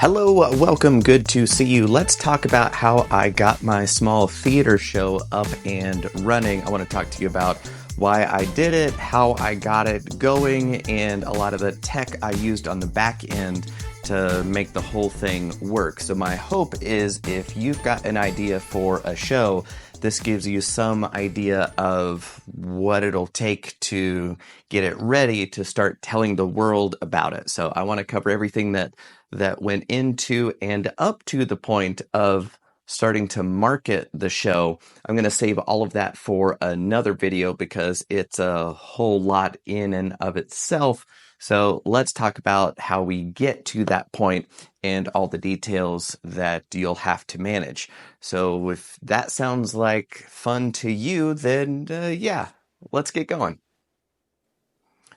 Hello, welcome, good to see you. Let's talk about how I got my small theater show up and running. I want to talk to you about why I did it, how I got it going, and a lot of the tech I used on the back end to make the whole thing work. So my hope is if you've got an idea for a show, this gives you some idea of what it'll take to get it ready to start telling the world about it. So I want to cover everything that went into and up to the point of starting to market the show. I'm going to save all of that for another video because it's a whole lot in and of itself. So let's talk about how we get to that point and all the details that you'll have to manage. So if that sounds like fun to you, then yeah, let's get going.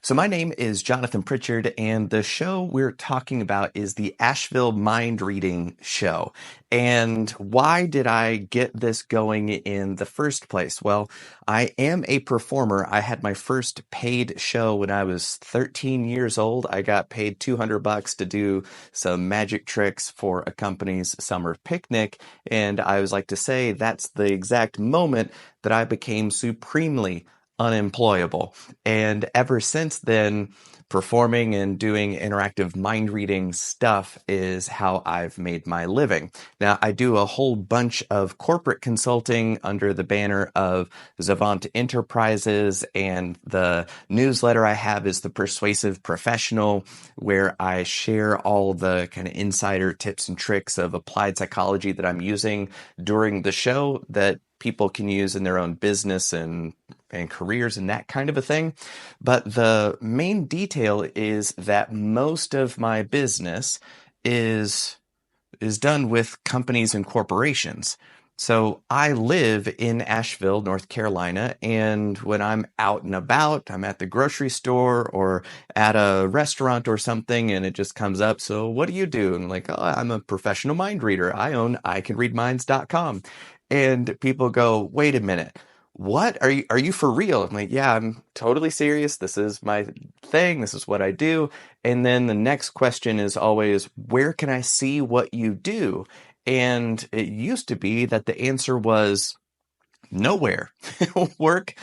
So my name is Jonathan Pritchard, and the show we're talking about is the Asheville Mind Reading Show. And why did I get this going in the first place? Well, I am a performer. I had my first paid show when I was 13 years old. I got paid $200 to do some magic tricks for a company's summer picnic. And I always like to say that's the exact moment that I became supremely unemployable. And ever since then, performing and doing interactive mind reading stuff is how I've made my living. Now, I do a whole bunch of corporate consulting under the banner of Zavant Enterprises, and the newsletter I have is The Persuasive Professional, where I share all the kind of insider tips and tricks of applied psychology that I'm using during the show that people can use in their own business and careers and that kind of a thing. But the main detail is that most of my business is done with companies and corporations. So I live in Asheville, North Carolina, and when I'm out and about, I'm at the grocery store or at a restaurant or something, and it just comes up, so what do you do? And I'm like, oh, I'm a professional mind reader. I own icanreadminds.com. And people go, wait a minute. What are you for real? I'm like, yeah, I'm totally serious. This is my thing. This is what I do. And then the next question is always, where can I see what you do? And it used to be that the answer was nowhere. Work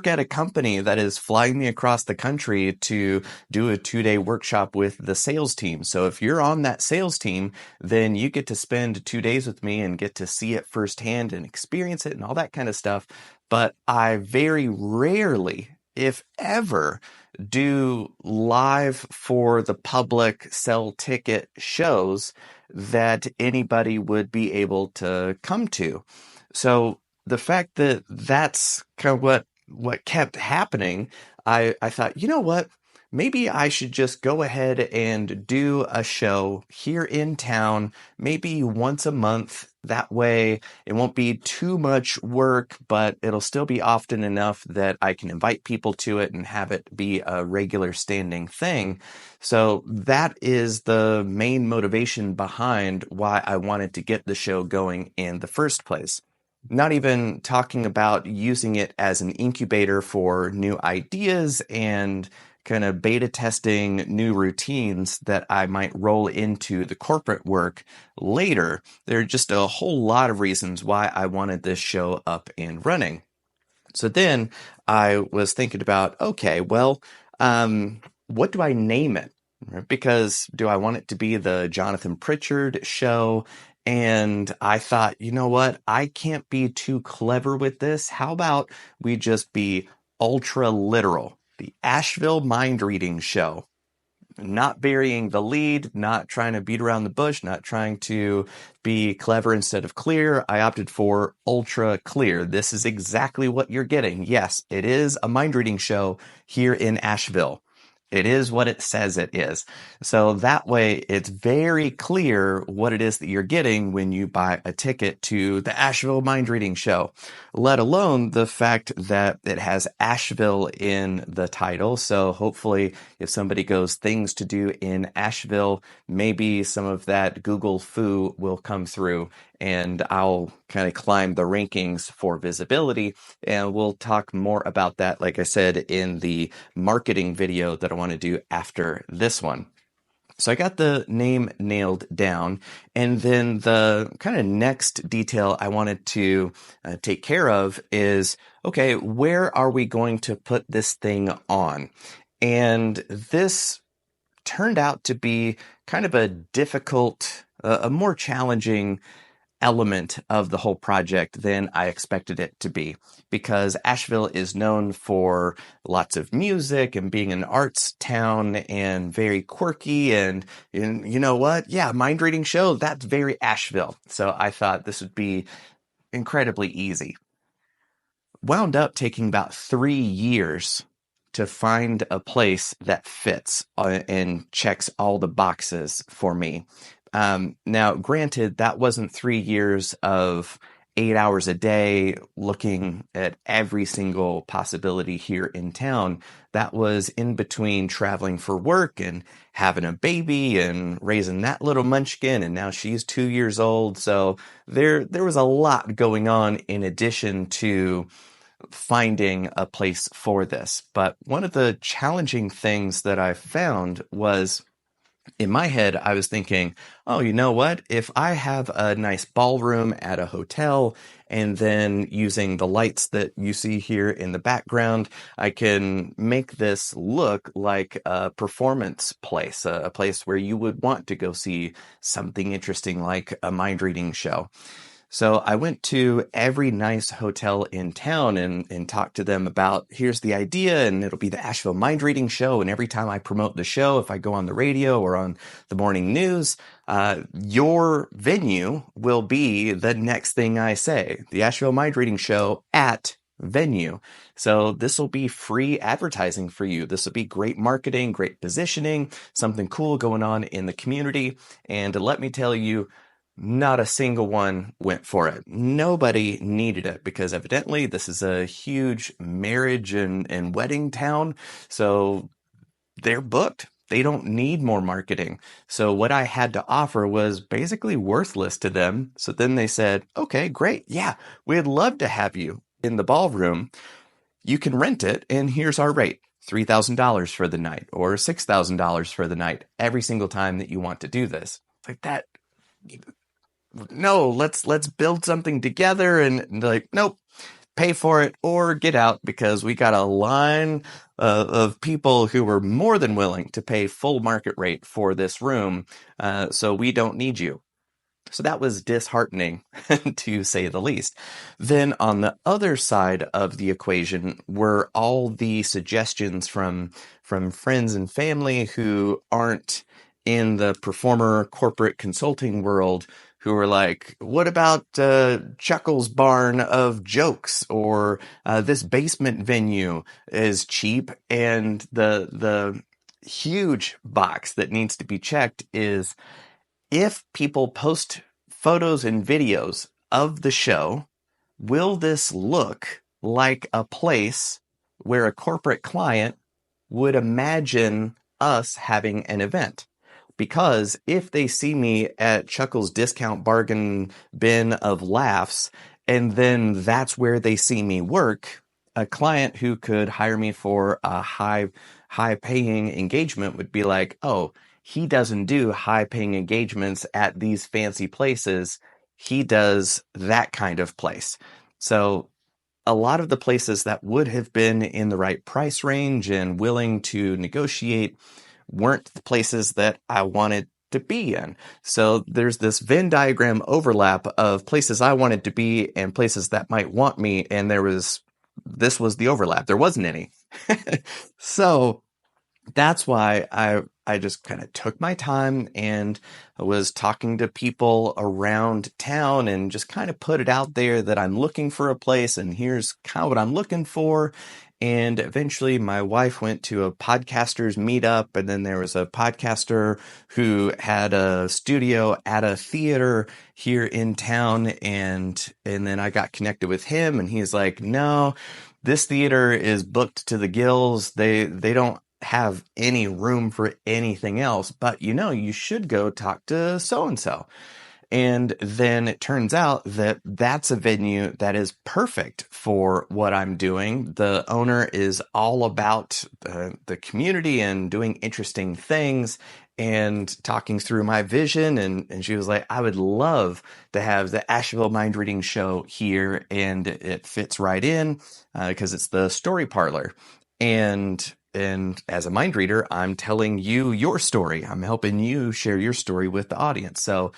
at a company that is flying me across the country to do a 2-day workshop with the sales team. So if you're on that sales team, then you get to spend 2 days with me and get to see it firsthand and experience it and all that kind of stuff. But I very rarely, if ever, do live for the public sell ticket shows that anybody would be able to come to. So the fact that that's kind of what kept happening, I thought, you know what? Maybe I should just go ahead and do a show here in town, maybe once a month. That way it won't be too much work, but it'll still be often enough that I can invite people to it and have it be a regular standing thing. So that is the main motivation behind why I wanted to get the show going in the first place. Not even talking about using it as an incubator for new ideas and kind of beta testing new routines that I might roll into the corporate work later. There are just a whole lot of reasons why I wanted this show up and running. So then I was thinking about, okay, well, what do I name it? Because do I want it to be the Jonathan Pritchard show? And I thought, you know what? I can't be too clever with this. How about we just be ultra literal? The Asheville Mind Reading Show. Not burying the lead, not trying to beat around the bush, not trying to be clever instead of clear. I opted for ultra clear. This is exactly what you're getting. Yes, it is a mind reading show here in Asheville. It is what it says it is. So that way it's very clear what it is that you're getting when you buy a ticket to the Asheville Mind Reading Show, let alone the fact that it has Asheville in the title. So hopefully if somebody goes things to do in Asheville, maybe some of that Google foo will come through and I'll kind of climb the rankings for visibility. And we'll talk more about that, like I said, in the marketing video that I want to do after this one. So I got the name nailed down, and then the kind of next detail I wanted to take care of is, okay, where are we going to put this thing on? And this turned out to be kind of a difficult, a more challenging element of the whole project than I expected it to be, because Asheville is known for lots of music and being an arts town and very quirky. And you know what? Yeah, mind reading show, that's very Asheville. So I thought this would be incredibly easy. Wound up taking about 3 years to find a place that fits and checks all the boxes for me. Now, granted, that wasn't 3 years of 8 hours a day looking at every single possibility here in town. That was in between traveling for work and having a baby and raising that little munchkin, and now she's 2 years old. So there was a lot going on in addition to finding a place for this. But one of the challenging things that I found was, in my head, I was thinking, oh, you know what? If I have a nice ballroom at a hotel and then using the lights that you see here in the background, I can make this look like a performance place, a place where you would want to go see something interesting like a mind reading show. So I went to every nice hotel in town and talked to them about, here's the idea, and it'll be the Asheville Mind Reading Show. And every time I promote the show, if I go on the radio or on the morning news, your venue will be the next thing I say. The Asheville Mind Reading Show at venue. So this will be free advertising for you. This will be great marketing, great positioning, something cool going on in the community. And let me tell you, not a single one went for it. Nobody needed it because evidently this is a huge marriage and wedding town. So they're booked. They don't need more marketing. So what I had to offer was basically worthless to them. So then they said, okay, great. Yeah, we'd love to have you in the ballroom. You can rent it, and here's our rate. $3,000 for the night or $6,000 for the night every single time that you want to do this. Like that. No, let's build something together, and like, nope, pay for it or get out, because we got a line of people who were more than willing to pay full market rate for this room, so we don't need you. So that was disheartening, to say the least. Then on the other side of the equation were all the suggestions from friends and family who aren't in the performer corporate consulting world, who were like, what about Chuckles Barn of Jokes, or this basement venue is cheap, and the huge box that needs to be checked is, if people post photos and videos of the show, will this look like a place where a corporate client would imagine us having an event? Because if they see me at Chuckles Discount Bargain Bin of Laughs, and then that's where they see me work, a client who could hire me for a high paying engagement would be like, oh, he doesn't do high paying engagements at these fancy places. He does that kind of place. So a lot of the places that would have been in the right price range and willing to negotiate weren't the places that I wanted to be in. So there's this Venn diagram overlap of places I wanted to be and places that might want me, and this was the overlap. There wasn't any. So that's why I just kind of took my time and was talking to people around town and just kind of put it out there that I'm looking for a place, and here's kind of what I'm looking for. And eventually my wife went to a podcasters meetup, and then there was a podcaster who had a studio at a theater here in town, and then I got connected with him, and he's like, no, this theater is booked to the gills. They don't have any room for anything else, but you should go talk to so-and-so. And then it turns out that that's a venue that is perfect for what I'm doing. The owner is all about the community and doing interesting things. and talking through my vision. And she was like, I would love to have the Asheville Mind Reading Show here. And it fits right in because it's the story parlor. And as a mind reader, I'm telling you your story. I'm helping you share your story with the audience. So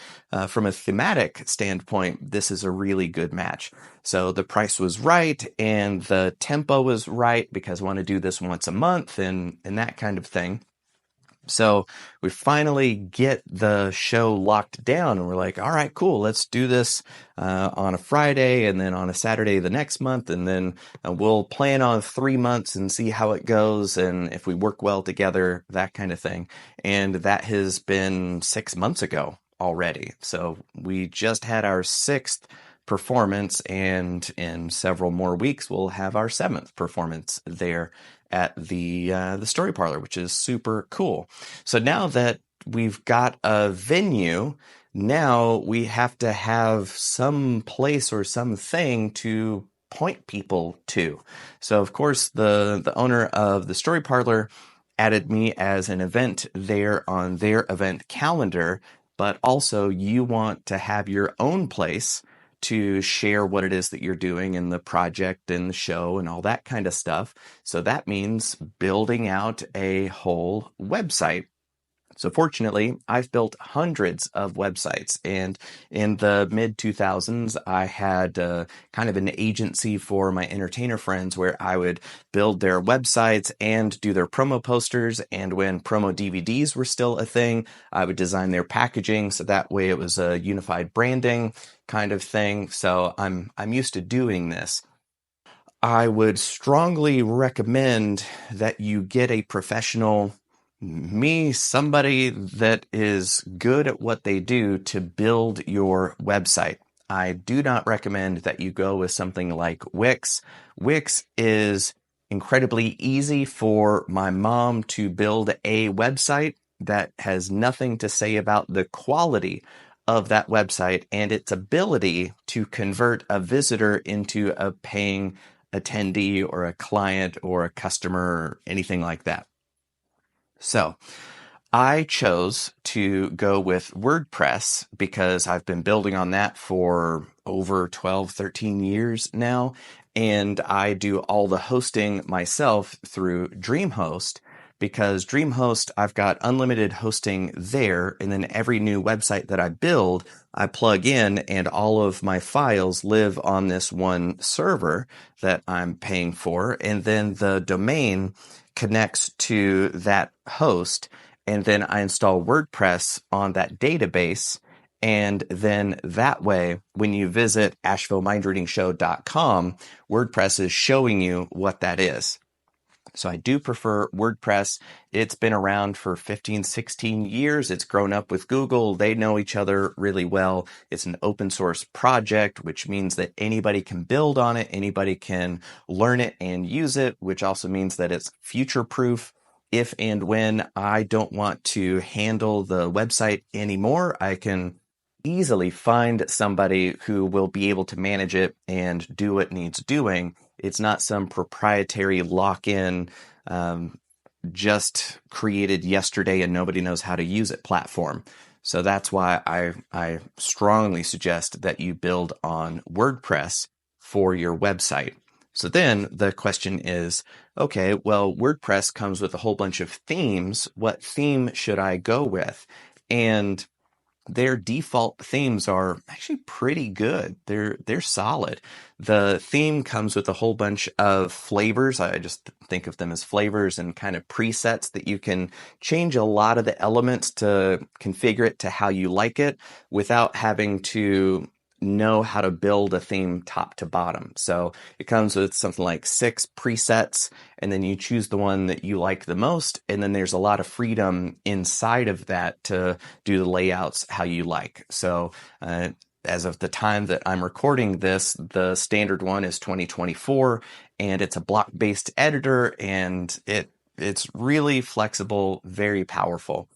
from a thematic standpoint, this is a really good match. So the price was right and the tempo was right because I want to do this once a month and that kind of thing. So we finally get the show locked down and we're like, all right, cool. Let's do this on a Friday and then on a Saturday the next month. And then we'll plan on 3 months and see how it goes. And if we work well together, that kind of thing. And that has been 6 months ago already. So we just had our 6th performance, and in several more weeks we'll have our 7th performance there at the story parlor, which is super cool. So now that we've got a venue, now we have to have some place or something to point people to. So of course the owner of the story parlor added me as an event there on their event calendar, but also you want to have your own place to share what it is that you're doing in the project and the show and all that kind of stuff. So that means building out a whole website. So fortunately, I've built hundreds of websites, and in the mid 2000s, I had kind of an agency for my entertainer friends where I would build their websites and do their promo posters. And when promo DVDs were still a thing, I would design their packaging so that way it was a unified branding kind of thing. So I'm used to doing this. I would strongly recommend that you get a professional, somebody that is good at what they do, to build your website. I do not recommend that you go with something like Wix. Wix is incredibly easy for my mom to build a website that has nothing to say about the quality of that website and its ability to convert a visitor into a paying attendee or a client or a customer or anything like that. So I chose to go with WordPress because I've been building on that for over 12, 13 years now. And I do all the hosting myself through DreamHost, because DreamHost, I've got unlimited hosting there. And then every new website that I build, I plug in and all of my files live on this one server that I'm paying for. And then the domain connects to that host. And then I install WordPress on that database. And then that way, when you visit AshevilleMindReadingShow.com, WordPress is showing you what that is. So I do prefer WordPress. It's been around for 15, 16 years. It's grown up with Google. They know each other really well. It's an open source project, which means that anybody can build on it. Anybody can learn it and use it, which also means that it's future proof. If and when I don't want to handle the website anymore, I can easily find somebody who will be able to manage it and do what needs doing. It's not some proprietary lock-in, just created yesterday and nobody knows how to use it platform. So that's why I strongly suggest that you build on WordPress for your website. So then the question is, okay, well, WordPress comes with a whole bunch of themes. What theme should I go with? And their default themes are actually pretty good. They're solid. The theme comes with a whole bunch of flavors. I just think of them as flavors and kind of presets that you can change a lot of the elements to configure it to how you like it without having to know how to build a theme top to bottom. So it comes with something like 6 presets, and then you choose the one that you like the most. And then there's a lot of freedom inside of that to do the layouts how you like. So as of the time that I'm recording this, the standard one is 2024, and it's a block-based editor, and it's really flexible, very powerful.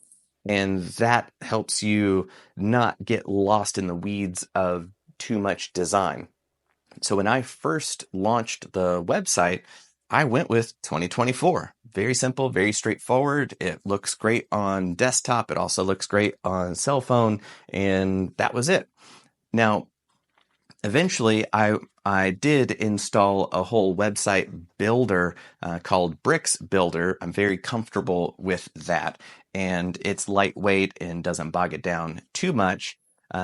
And that helps you not get lost in the weeds of too much design. So when I first launched the website, I went with 2024. Very simple, very straightforward. It looks great on desktop. It also looks great on cell phone. And that was it. Now, eventually, I did install a whole website builder called Bricks Builder. I'm very comfortable with that, and it's lightweight and doesn't bog it down too much.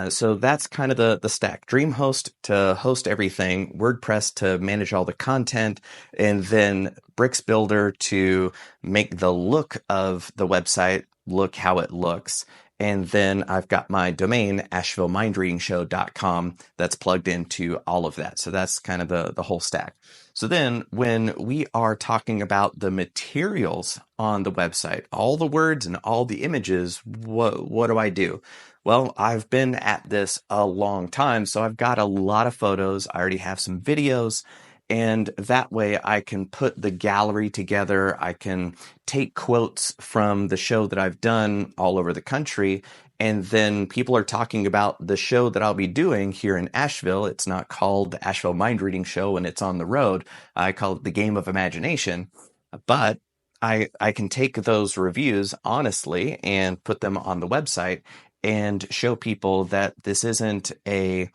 So that's kind of the stack. DreamHost to host everything, WordPress to manage all the content, and then Bricks Builder to make the look of the website look how it looks. And then I've got my domain, AshevilleMindReadingShow.com, that's plugged into all of that. So that's kind of the whole stack. So then when we are talking about the materials on the website, all the words and all the images, what do I do? Well, I've been at this a long time, so I've got a lot of photos. I already have some videos. And that way I can put the gallery together. I can take quotes from the show that I've done all over the country. And then people are talking about the show that I'll be doing here in Asheville. It's not called the Asheville Mind Reading Show when it's on the road. I call it the Game of Imagination. But I can take those reviews honestly and put them on the website and show people that this isn't a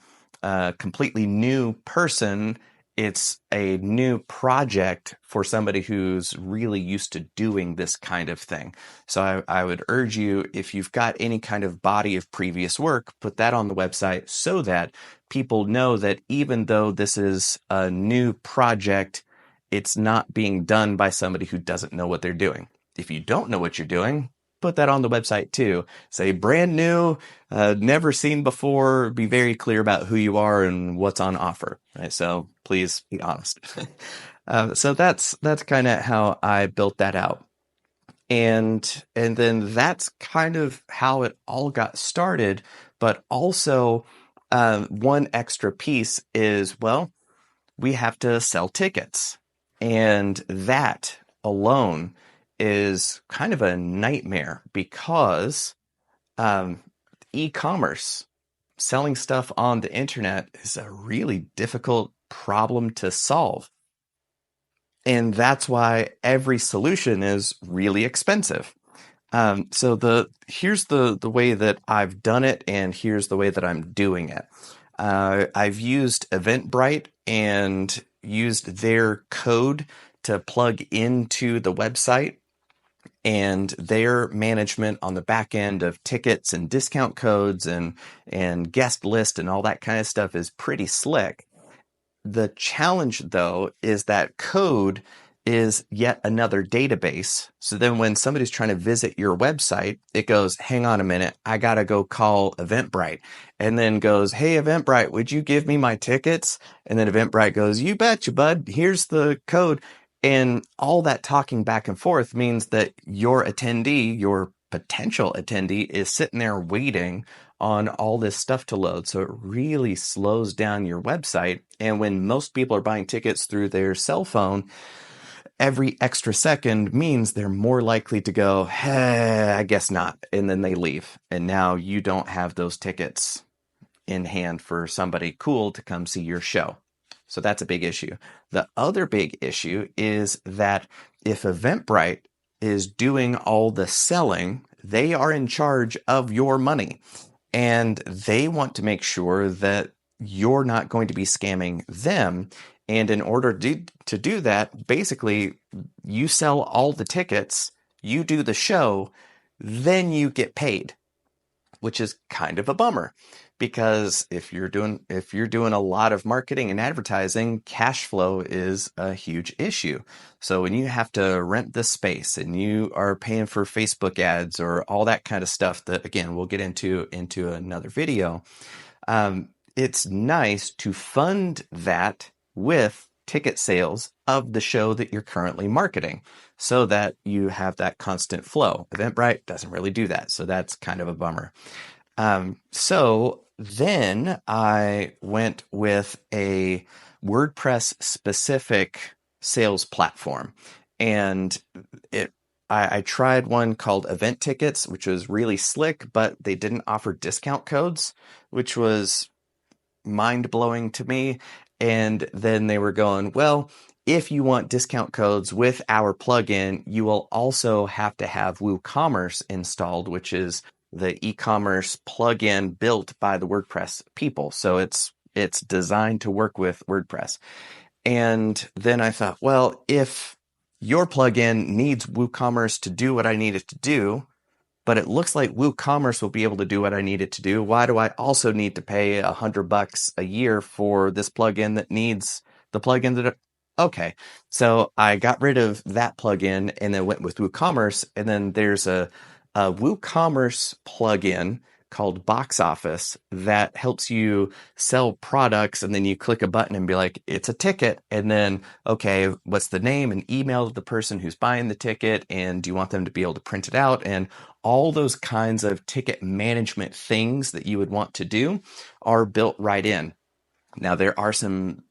completely new person. It's a new project for somebody who's really used to doing this kind of thing. So I would urge you, if you've got any kind of body of previous work, put that on the website so that people know that even though this is a new project, it's not being done by somebody who doesn't know what they're doing. If you don't know what you're doing, put that on the website too. Say brand new, never seen before. Be very clear about who you are and what's on offer. Right? So please be honest. So that's kind of how I built that out. And then that's kind of how it all got started. But also one extra piece is, well, we have to sell tickets. And that alone is kind of a nightmare because e-commerce, selling stuff on the internet, is a really difficult problem to solve. And that's why every solution is really expensive. So here's the way that I've done it, and here's the way that I'm doing it. I've used Eventbrite and used their code to plug into the website, and their management on the back end of tickets and discount codes and guest list and all that kind of stuff is pretty slick. The challenge, though, is that code is yet another database. So then when somebody's trying to visit your website, it goes, hang on a minute, I got to go call Eventbrite. And then goes, hey, Eventbrite, would you give me my tickets? And then Eventbrite goes, you betcha, bud, here's the code. And all that talking back and forth means that your attendee, your potential attendee, is sitting there waiting on all this stuff to load. So it really slows down your website. And when most people are buying tickets through their cell phone, every extra second means they're more likely to go, hey, I guess not. And then they leave. And now you don't have those tickets in hand for somebody cool to come see your show. So that's a big issue. The other big issue is that if Eventbrite is doing all the selling, they are in charge of your money. And they want to make sure that you're not going to be scamming them. And in order to do that, basically, you sell all the tickets, you do the show, then you get paid, which is kind of a bummer. Because if you're doing a lot of marketing and advertising, cash flow is a huge issue. So when you have to rent the space and you are paying for Facebook ads or all that kind of stuff that, again, we'll get into another video, it's nice to fund that with ticket sales of the show that you're currently marketing so that you have that constant flow. Eventbrite doesn't really do that. So that's kind of a bummer. So then I went with a WordPress specific sales platform, and I tried one called Event Tickets, which was really slick, but they didn't offer discount codes, which was mind blowing to me. And then they were going, well, if you want discount codes with our plugin, you will also have to have WooCommerce installed, which is the e-commerce plugin built by the WordPress people. So it's designed to work with WordPress. And then I thought, well, if your plugin needs WooCommerce to do what I need it to do, but it looks like WooCommerce will be able to do what I need it to do, why do I also need to pay $100 a year for this plugin that needs the plugin that? Okay, so I got rid of that plugin and then went with WooCommerce, and then there's a WooCommerce plugin called Box Office that helps you sell products, and then you click a button and be like, it's a ticket, and then, okay, what's the name and email of the person who's buying the ticket, and do you want them to be able to print it out? And all those kinds of ticket management things that you would want to do are built right in. Now, there are some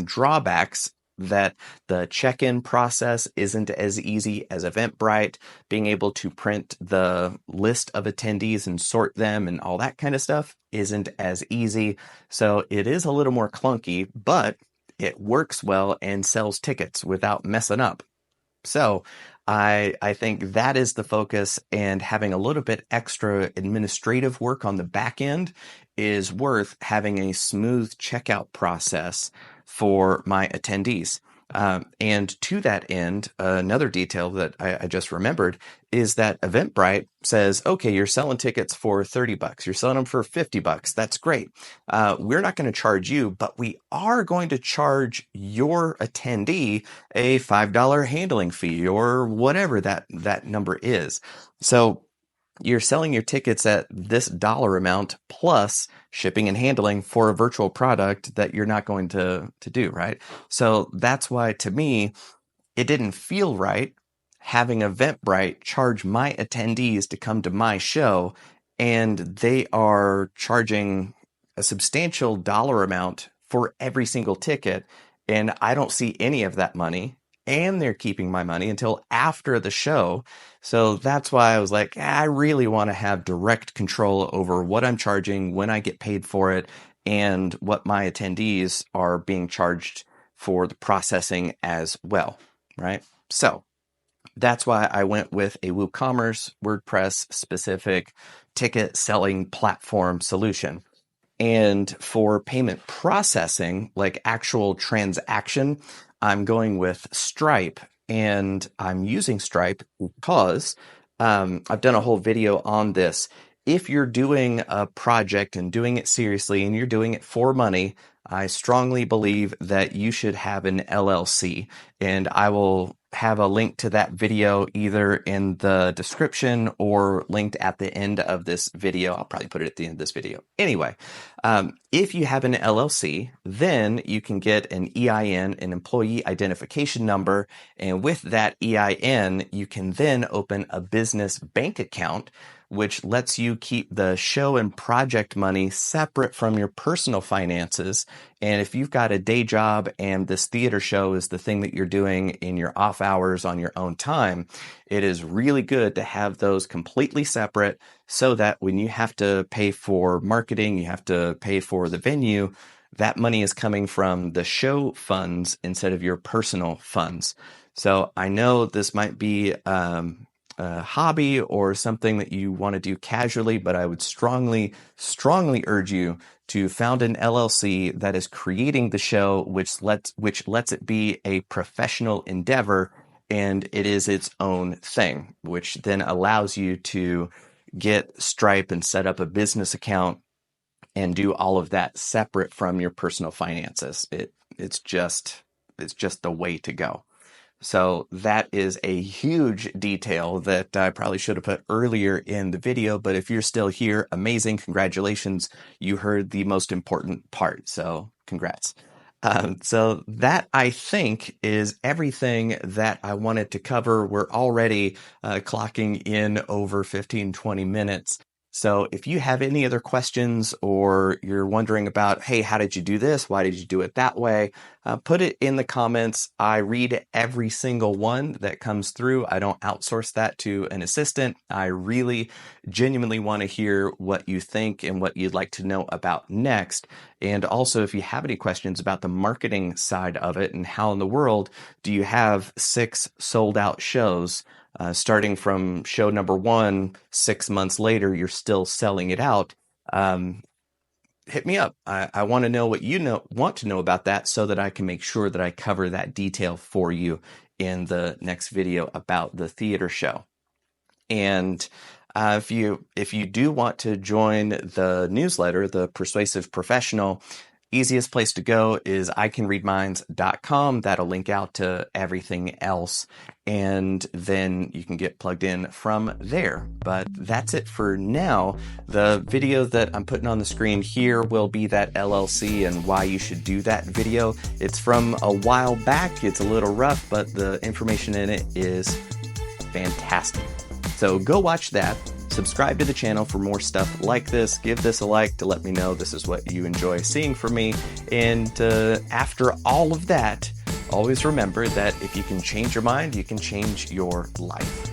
drawbacks, that the check-in process isn't as easy as Eventbrite. Being able to print the list of attendees and sort them and all that kind of stuff isn't as easy. So it is a little more clunky, but it works well and sells tickets without messing up. So I think that is the focus, and having a little bit extra administrative work on the back end is worth having a smooth checkout process for my attendees. And to that end, another detail that I just remembered is that Eventbrite says, okay, you're selling tickets for $30. You're selling them for $50. That's great. We're not going to charge you, but we are going to charge your attendee a $5 handling fee or whatever that number is. So you're selling your tickets at this dollar amount plus shipping and handling for a virtual product that you're not going to do, right? So that's why, to me, it didn't feel right having Eventbrite charge my attendees to come to my show, and they are charging a substantial dollar amount for every single ticket, and I don't see any of that money, and they're keeping my money until after the show. So that's why I was like, I really want to have direct control over what I'm charging, when I get paid for it, and what my attendees are being charged for the processing as well, right? So that's why I went with a WooCommerce WordPress specific ticket selling platform solution. And for payment processing, like actual transaction, I'm going with Stripe. And I'm using Stripe because I've done a whole video on this. If you're doing a project and doing it seriously and you're doing it for money, I strongly believe that you should have an LLC. And I will have a link to that video either in the description or linked at the end of this video. I'll probably put it at the end of this video. Anyway, if you have an LLC, then you can get an EIN, an employee identification number. And with that EIN, you can then open a business bank account, which lets you keep the show and project money separate from your personal finances. And if you've got a day job and this theater show is the thing that you're doing in your off hours on your own time, it is really good to have those completely separate, so that when you have to pay for marketing, you have to pay for the venue, that money is coming from the show funds instead of your personal funds. So I know this might be a hobby or something that you want to do casually, but I would strongly urge you to found an LLC that is creating the show, which lets it be a professional endeavor, and it is its own thing, which then allows you to get Stripe and set up a business account and do all of that separate from your personal finances. It's just the way to go. So that is a huge detail that I probably should have put earlier in the video, but if you're still here, amazing, congratulations. You heard the most important part, so congrats. So that, I think, is everything that I wanted to cover. We're already clocking in over 15, 20 minutes. So if you have any other questions or you're wondering about, hey, how did you do this? Why did you do it that way? Put it in the comments. I read every single one that comes through. I don't outsource that to an assistant. I really genuinely want to hear what you think and what you'd like to know about next. And also, if you have any questions about the marketing side of it and how in the world do you have 6 sold out shows, starting from show number 1, 6 months later, you're still selling it out. Hit me up. I want to know what you want to know about that so that I can make sure that I cover that detail for you in the next video about the theater show. And if you do want to join the newsletter, The Persuasive Professional, easiest place to go is icanreadminds.com. That'll link out to everything else, and then you can get plugged in from there. But that's it for now. The video that I'm putting on the screen here will be that LLC and why you should do that video. It's from a while back. It's a little rough, but the information in it is fantastic. So go watch that. Subscribe to the channel for more stuff like this. Give this a like to let me know this is what you enjoy seeing from me. And after all of that, always remember that if you can change your mind, you can change your life.